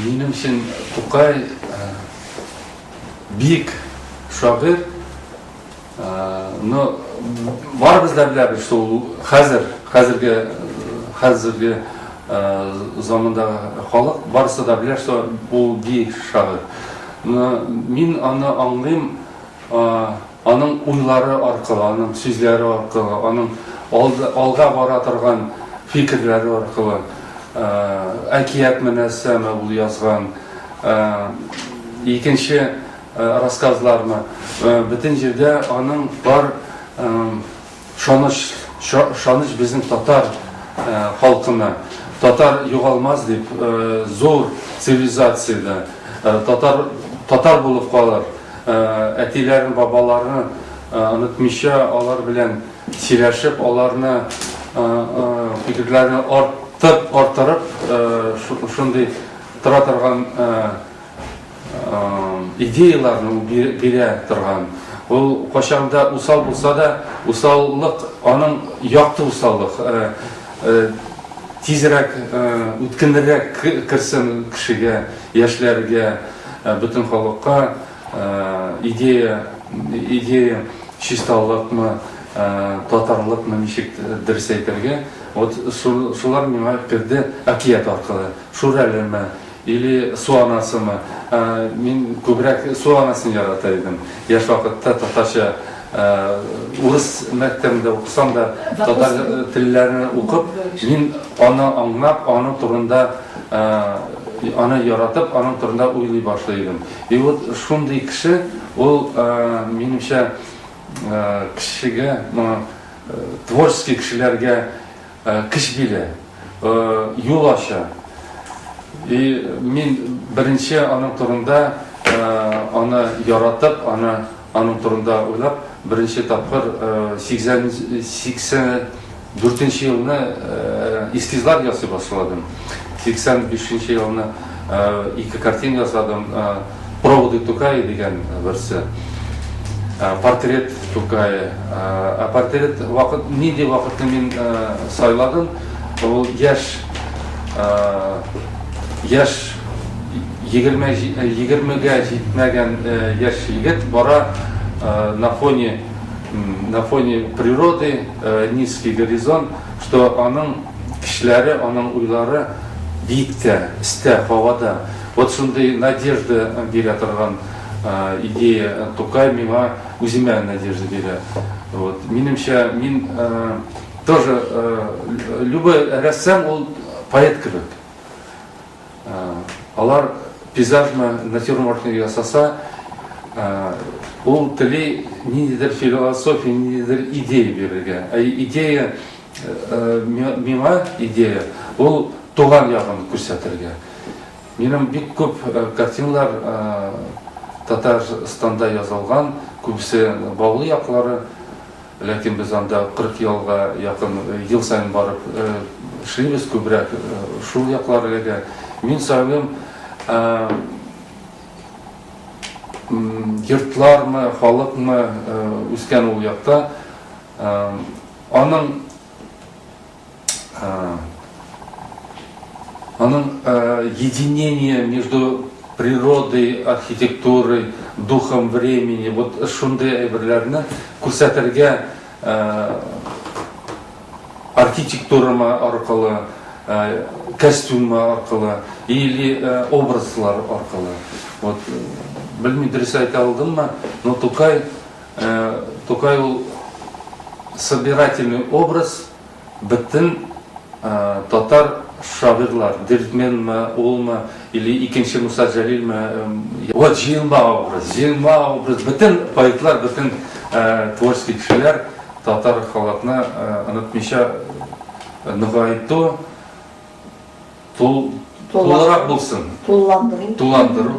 Минем өчен Тукай бик шагыйрь, но барыбыз да беләбез, что ул хәзерге замандагы халык барысы да белә, что ул бик шагыйрь. Но мин аны аңлыйм аның уйлары аркылы, аның сүзләре аркылы, аның алга бара торган фикерләре аркылы. Әкият менәсәме ул язган, икенче рассказларны, бөтен җирдә аның бар шаныч безнең татар халкына. Татар югалмас дип, зур цивилизациядә татар булып калыр. Әтиләрен, бабаларны онытмыйча, алар белән сөйләшеп, аларны фикерләрне арттырып, шундый тора торган идеяларны бирә торган. Ул качанда усал булса да, усаллык аның якты усаллык, тизрәк, үткенрәк кирсен кешегә, яшьләргә, бөтен халыкка идея чисталыкмы, татарлыкмы ничек дөрес әйтергә. Вот шулар миңа керде әкият аркылы. Шүрәлеме или су анасымы. Мин күбрәк су анасын ярата идем. Яшь вакытта татарча урыс мәктәбендә укысам да, татар телләрен укып, мин аны аңлап, аның турында аны яратып, аның турында уйлый башлыйдым. И вот шундый кеше, ул минемчә кешегә, творческий кешеләргә кеш биле, юл ача. И мин беренче аның турында аны яратып, аның турында уйлап, беренче тапкыр 84 елны эскизлар ясый башладым. 85 елны ике картина ясадым. Проводы Тукая дигән берсе. Портрет Тукая. Портрет вакыт, нинди вакытны мин сайладым. Ул яшь 20-гә җитмәгән яшь егет бара на фоне природы, низкий горизонт, что аның кешеләре, аның уйлары биектә, өстә, һавада. Вот шундый надежда бирә торган идея Тукай миңа үземә надежда бирә. Вот минемчә, мин тоже любой рәссам ул поэт кебек. Алар пейзажны, натюрмортны ясаса, ул тели ниндидер философия, ниндидер идея бирергә. Идея миңа идея ул туган ягын күрсәтергә. Минем бик күп картиналар Татарстанда язылган, күбесе Баулы яклары, ләкин без анда 40 елга якын ел сайын барып эшлибез, күбрәк шул якларга. Мин сайлыйм, йортлармы, халыкмы үскән ул якта, аның единение между природой, архитектурой, духом времени, вот шундый әйберләрне күрсәтергә архитектурама аркылы, костюмы аркылы или образлар аркылы. Вот белмим, дөрес әйтә алдыммы, но Тукай ул собирательный образ бөтен татар шагыйрлар, Дертменме, улмы или икенче Муса Джалилме. Вот җыелма образ, бөтен поэтлар, бөтен творческий кешеләр татар халыкны онытмыйча ныгайту, тулырак булсын, тулландыру.